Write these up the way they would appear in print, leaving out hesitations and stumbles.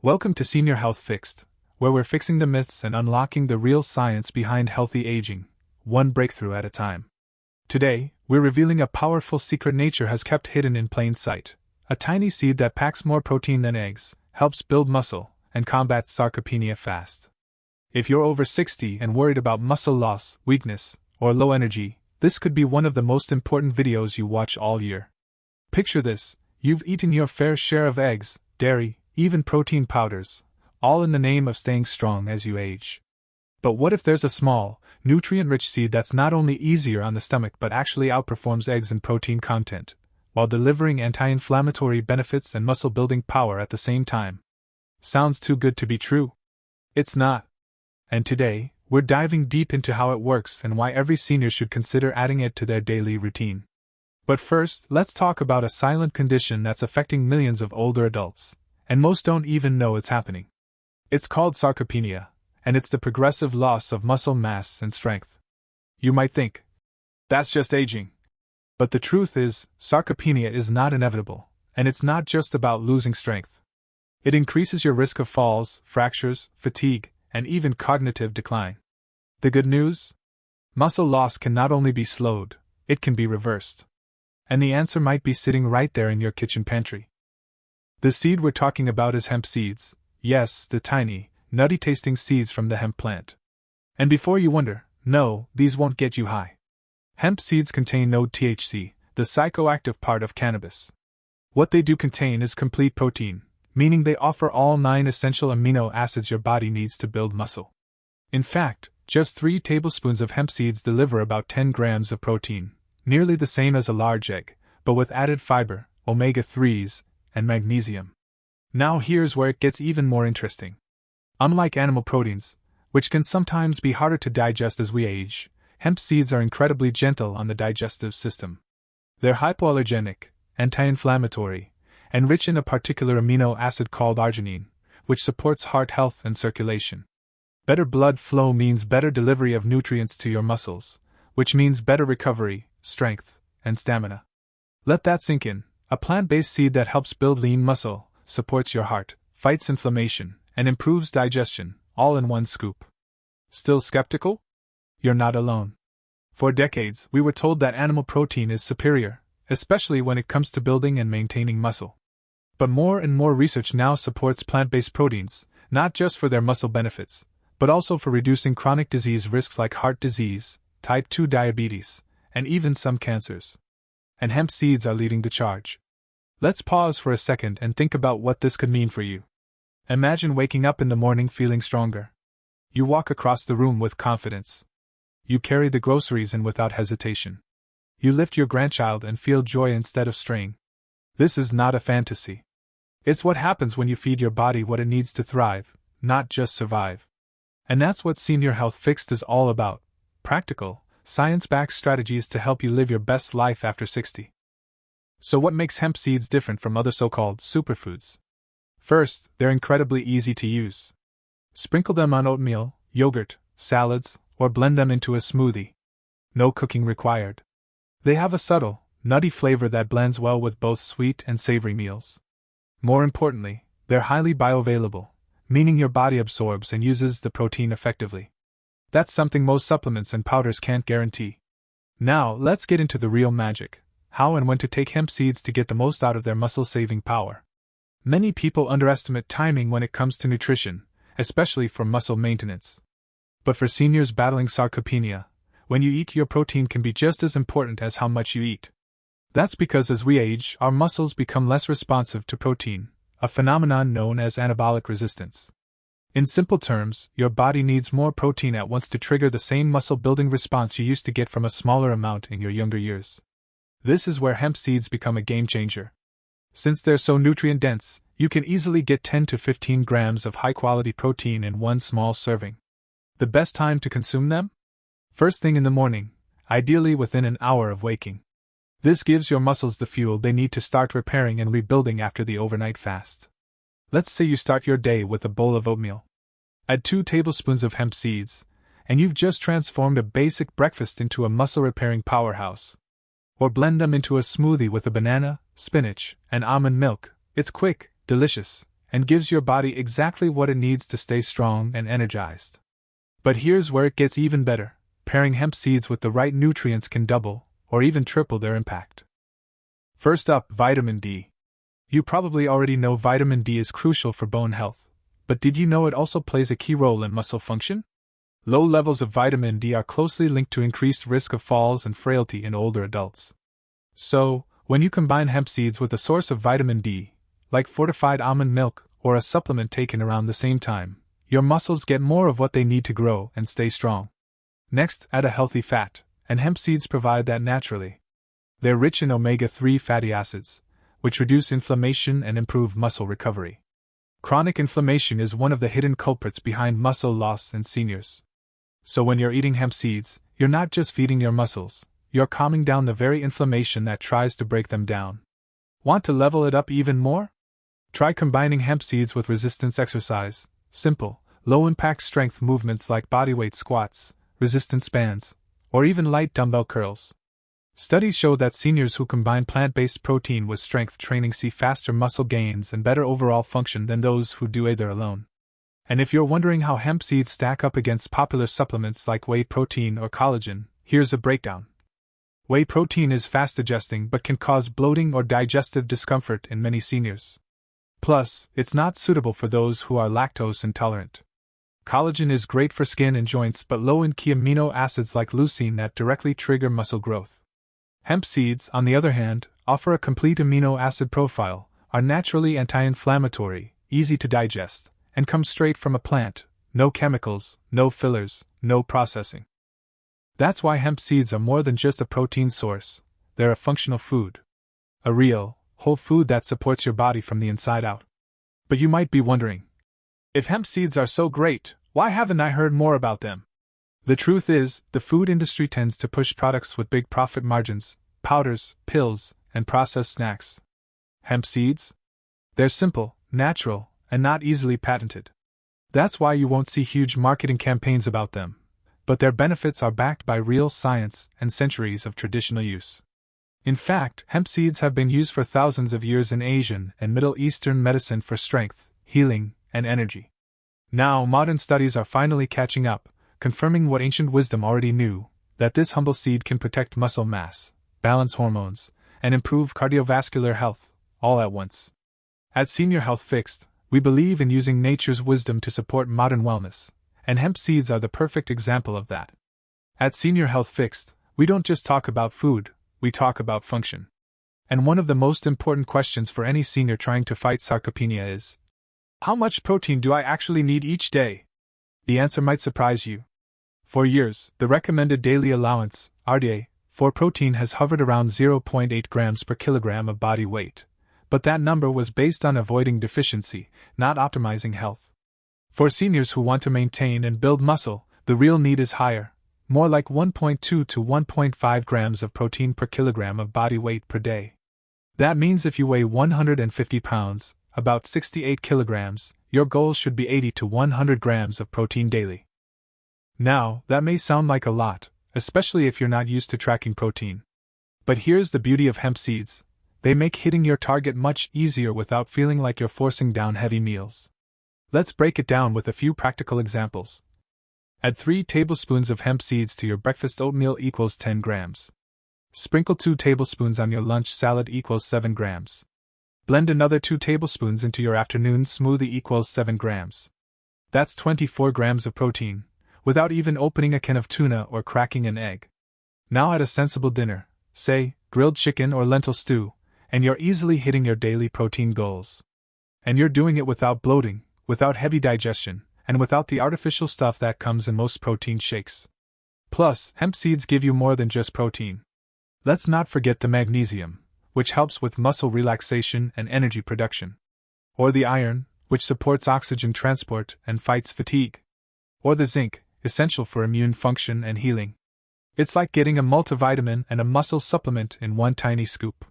Welcome to Senior Health Fixed, where we're fixing the myths and unlocking the real science behind healthy aging, one breakthrough at a time. Today, we're revealing a powerful secret nature has kept hidden in plain sight. A tiny seed that packs more protein than eggs, helps build muscle, and combats sarcopenia fast. If you're over 60 and worried about muscle loss, weakness, or low energy, this could be one of the most important videos you watch all year. Picture this: you've eaten your fair share of eggs, dairy, even protein powders, all in the name of staying strong as you age. But what if there's a small, nutrient-rich seed that's not only easier on the stomach but actually outperforms eggs in protein content, while delivering anti-inflammatory benefits and muscle-building power at the same time? Sounds too good to be true? It's not. And today, we're diving deep into how it works and why every senior should consider adding it to their daily routine. But first, let's talk about a silent condition that's affecting millions of older adults, and most don't even know it's happening. It's called sarcopenia, and it's the progressive loss of muscle mass and strength. You might think, that's just aging. But the truth is, sarcopenia is not inevitable, and it's not just about losing strength. It increases your risk of falls, fractures, fatigue, and even cognitive decline. The good news? Muscle loss can not only be slowed, it can be reversed. And the answer might be sitting right there in your kitchen pantry. The seed we're talking about is hemp seeds. Yes, the tiny, nutty-tasting seeds from the hemp plant. And before you wonder, no, these won't get you high. Hemp seeds contain no THC, the psychoactive part of cannabis. What they do contain is complete protein, meaning they offer all 9 essential amino acids your body needs to build muscle. In fact, just 3 tablespoons of hemp seeds deliver about 10 grams of protein, nearly the same as a large egg, but with added fiber, omega-3s, and magnesium. Now here's where it gets even more interesting. Unlike animal proteins, which can sometimes be harder to digest as we age, hemp seeds are incredibly gentle on the digestive system. They're hypoallergenic, anti-inflammatory, and rich in a particular amino acid called arginine, which supports heart health and circulation. Better blood flow means better delivery of nutrients to your muscles, which means better recovery, strength, and stamina. Let that sink in. A plant-based seed that helps build lean muscle, supports your heart, fights inflammation, and improves digestion, all in one scoop. Still skeptical? You're not alone. For decades, we were told that animal protein is superior, especially when it comes to building and maintaining muscle. But more and more research now supports plant-based proteins, not just for their muscle benefits, but also for reducing chronic disease risks like heart disease, type 2 diabetes, and even some cancers. And hemp seeds are leading the charge. Let's pause for a second and think about what this could mean for you. Imagine waking up in the morning feeling stronger. You walk across the room with confidence. You carry the groceries in without hesitation. You lift your grandchild and feel joy instead of strain. This is not a fantasy. It's what happens when you feed your body what it needs to thrive, not just survive. And that's what Senior Health Fixed is all about: practical, science-backed strategies to help you live your best life after 60. So what makes hemp seeds different from other so-called superfoods? First, they're incredibly easy to use. Sprinkle them on oatmeal, yogurt, salads, or blend them into a smoothie. No cooking required. They have a subtle, nutty flavor that blends well with both sweet and savory meals. More importantly, they're highly bioavailable, meaning your body absorbs and uses the protein effectively. That's something most supplements and powders can't guarantee. Now, let's get into the real magic: how and when to take hemp seeds to get the most out of their muscle-saving power. Many people underestimate timing when it comes to nutrition, especially for muscle maintenance. But for seniors battling sarcopenia, when you eat, your protein can be just as important as how much you eat. That's because as we age, our muscles become less responsive to protein, a phenomenon known as anabolic resistance. In simple terms, your body needs more protein at once to trigger the same muscle-building response you used to get from a smaller amount in your younger years. This is where hemp seeds become a game-changer. Since they're so nutrient-dense, you can easily get 10 to 15 grams of high-quality protein in one small serving. The best time to consume them? First thing in the morning, ideally within an hour of waking. This gives your muscles the fuel they need to start repairing and rebuilding after the overnight fast. Let's say you start your day with a bowl of oatmeal. Add 2 tablespoons of hemp seeds, and you've just transformed a basic breakfast into a muscle-repairing powerhouse. Or blend them into a smoothie with a banana, spinach, and almond milk. It's quick, delicious, and gives your body exactly what it needs to stay strong and energized. But here's where it gets even better. Pairing hemp seeds with the right nutrients can double, or even triple their impact. First up, vitamin D. You probably already know vitamin D is crucial for bone health, but did you know it also plays a key role in muscle function? Low levels of vitamin D are closely linked to increased risk of falls and frailty in older adults. So, when you combine hemp seeds with a source of vitamin D, like fortified almond milk or a supplement taken around the same time, your muscles get more of what they need to grow and stay strong. Next, add a healthy fat, and hemp seeds provide that naturally. They're rich in omega-3 fatty acids, which reduce inflammation and improve muscle recovery. Chronic inflammation is one of the hidden culprits behind muscle loss in seniors. So when you're eating hemp seeds, you're not just feeding your muscles, you're calming down the very inflammation that tries to break them down. Want to level it up even more? Try combining hemp seeds with resistance exercise, simple, low-impact strength movements like bodyweight squats, resistance bands, or even light dumbbell curls. Studies show that seniors who combine plant-based protein with strength training see faster muscle gains and better overall function than those who do either alone. And if you're wondering how hemp seeds stack up against popular supplements like whey protein or collagen, here's a breakdown. Whey protein is fast-digesting but can cause bloating or digestive discomfort in many seniors. Plus, it's not suitable for those who are lactose intolerant. Collagen is great for skin and joints but low in key amino acids like leucine that directly trigger muscle growth. Hemp seeds, on the other hand, offer a complete amino acid profile, are naturally anti-inflammatory, easy to digest, and come straight from a plant, no chemicals, no fillers, no processing. That's why hemp seeds are more than just a protein source, they're a functional food. A real, whole food that supports your body from the inside out. But you might be wondering, if hemp seeds are so great, why haven't I heard more about them? The truth is, the food industry tends to push products with big profit margins, powders, pills, and processed snacks. Hemp seeds? They're simple, natural, and not easily patented. That's why you won't see huge marketing campaigns about them, but their benefits are backed by real science and centuries of traditional use. In fact, hemp seeds have been used for thousands of years in Asian and Middle Eastern medicine for strength, healing, and energy. Now, modern studies are finally catching up, confirming what ancient wisdom already knew, that this humble seed can protect muscle mass, balance hormones, and improve cardiovascular health, all at once. At Senior Health Fixed, we believe in using nature's wisdom to support modern wellness, and hemp seeds are the perfect example of that. At Senior Health Fixed, we don't just talk about food, we talk about function. And one of the most important questions for any senior trying to fight sarcopenia is, how much protein do I actually need each day? The answer might surprise you. For years, the recommended daily allowance, RDA, for protein has hovered around 0.8 grams per kilogram of body weight, but that number was based on avoiding deficiency, not optimizing health. For seniors who want to maintain and build muscle, the real need is higher, more like 1.2 to 1.5 grams of protein per kilogram of body weight per day. That means if you weigh 150 pounds, about 68 kilograms, your goal should be 80 to 100 grams of protein daily. Now, that may sound like a lot, especially if you're not used to tracking protein. But here's the beauty of hemp seeds. They make hitting your target much easier without feeling like you're forcing down heavy meals. Let's break it down with a few practical examples. Add 3 tablespoons of hemp seeds to your breakfast oatmeal equals 10 grams. Sprinkle 2 tablespoons on your lunch salad equals 7 grams. Blend another 2 tablespoons into your afternoon smoothie equals 7 grams. That's 24 grams of protein, without even opening a can of tuna or cracking an egg. Now add a sensible dinner, say, grilled chicken or lentil stew, and you're easily hitting your daily protein goals. And you're doing it without bloating, without heavy digestion, and without the artificial stuff that comes in most protein shakes. Plus, hemp seeds give you more than just protein. Let's not forget the magnesium, which helps with muscle relaxation and energy production. Or the iron, which supports oxygen transport and fights fatigue. Or the zinc, essential for immune function and healing. It's like getting a multivitamin and a muscle supplement in one tiny scoop.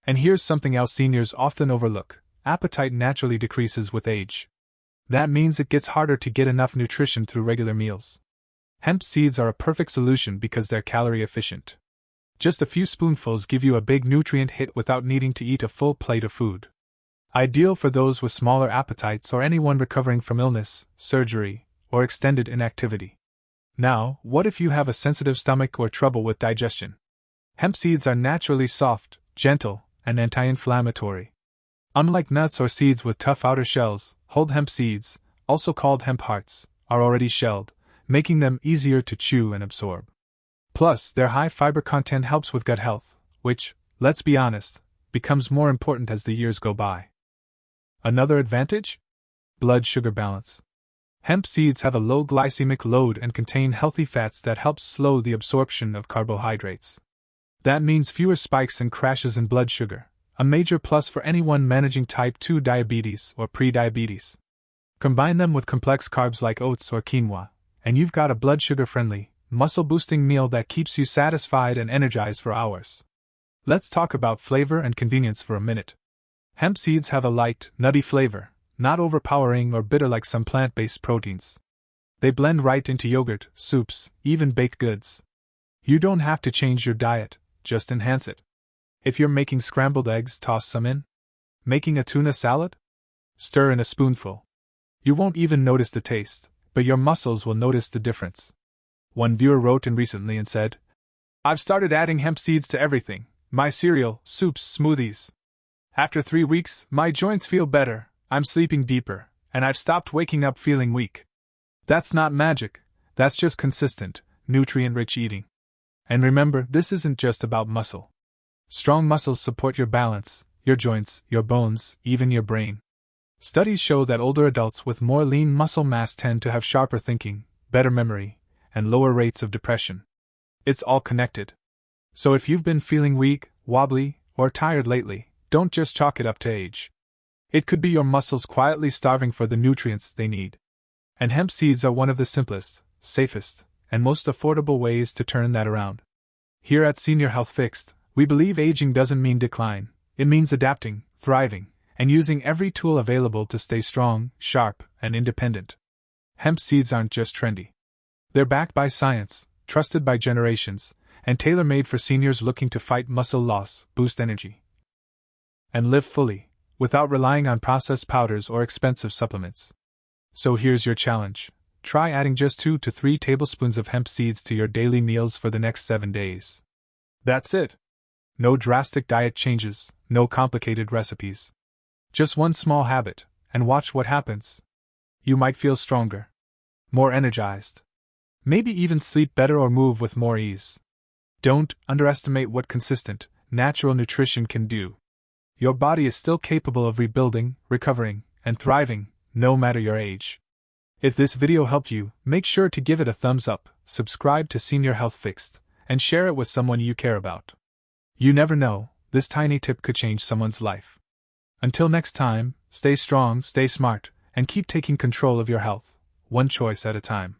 And here's something else seniors often overlook: appetite naturally decreases with age. That means it gets harder to get enough nutrition through regular meals. Hemp seeds are a perfect solution because they're calorie efficient. Just a few spoonfuls give you a big nutrient hit without needing to eat a full plate of food. Ideal for those with smaller appetites or anyone recovering from illness, surgery, or extended inactivity. Now, what if you have a sensitive stomach or trouble with digestion? Hemp seeds are naturally soft, gentle, and anti-inflammatory. Unlike nuts or seeds with tough outer shells, whole hemp seeds, also called hemp hearts, are already shelled, making them easier to chew and absorb. Plus, their high fiber content helps with gut health, which, let's be honest, becomes more important as the years go by. Another advantage? Blood sugar balance. Hemp seeds have a low glycemic load and contain healthy fats that help slow the absorption of carbohydrates. That means fewer spikes and crashes in blood sugar, a major plus for anyone managing type 2 diabetes or prediabetes. Combine them with complex carbs like oats or quinoa, and you've got a blood sugar-friendly, muscle-boosting meal that keeps you satisfied and energized for hours. Let's talk about flavor and convenience for a minute. Hemp seeds have a light, nutty flavor, not overpowering or bitter like some plant-based proteins. They blend right into yogurt, soups, even baked goods. You don't have to change your diet, just enhance it. If you're making scrambled eggs, toss some in. Making a tuna salad? Stir in a spoonful. You won't even notice the taste, but your muscles will notice the difference. One viewer wrote in recently and said, "I've started adding hemp seeds to everything, my cereal, soups, smoothies. After 3 weeks, my joints feel better, I'm sleeping deeper, and I've stopped waking up feeling weak." That's not magic, that's just consistent, nutrient-rich eating. And remember, this isn't just about muscle. Strong muscles support your balance, your joints, your bones, even your brain. Studies show that older adults with more lean muscle mass tend to have sharper thinking, better memory, and lower rates of depression. It's all connected. So if you've been feeling weak, wobbly, or tired lately, don't just chalk it up to age. It could be your muscles quietly starving for the nutrients they need. And hemp seeds are one of the simplest, safest, and most affordable ways to turn that around. Here at Senior Health Fixed, we believe aging doesn't mean decline, it means adapting, thriving, and using every tool available to stay strong, sharp, and independent. Hemp seeds aren't just trendy. They're backed by science, trusted by generations, and tailor-made for seniors looking to fight muscle loss, boost energy, and live fully, without relying on processed powders or expensive supplements. So here's your challenge. Try adding just 2 to 3 tablespoons of hemp seeds to your daily meals for the next 7 days. That's it. No drastic diet changes, no complicated recipes. Just one small habit, and watch what happens. You might feel stronger, more energized, maybe even sleep better or move with more ease. Don't underestimate what consistent, natural nutrition can do. Your body is still capable of rebuilding, recovering, and thriving, no matter your age. If this video helped you, make sure to give it a thumbs up, subscribe to Senior Health Fixed, and share it with someone you care about. You never know, this tiny tip could change someone's life. Until next time, stay strong, stay smart, and keep taking control of your health, one choice at a time.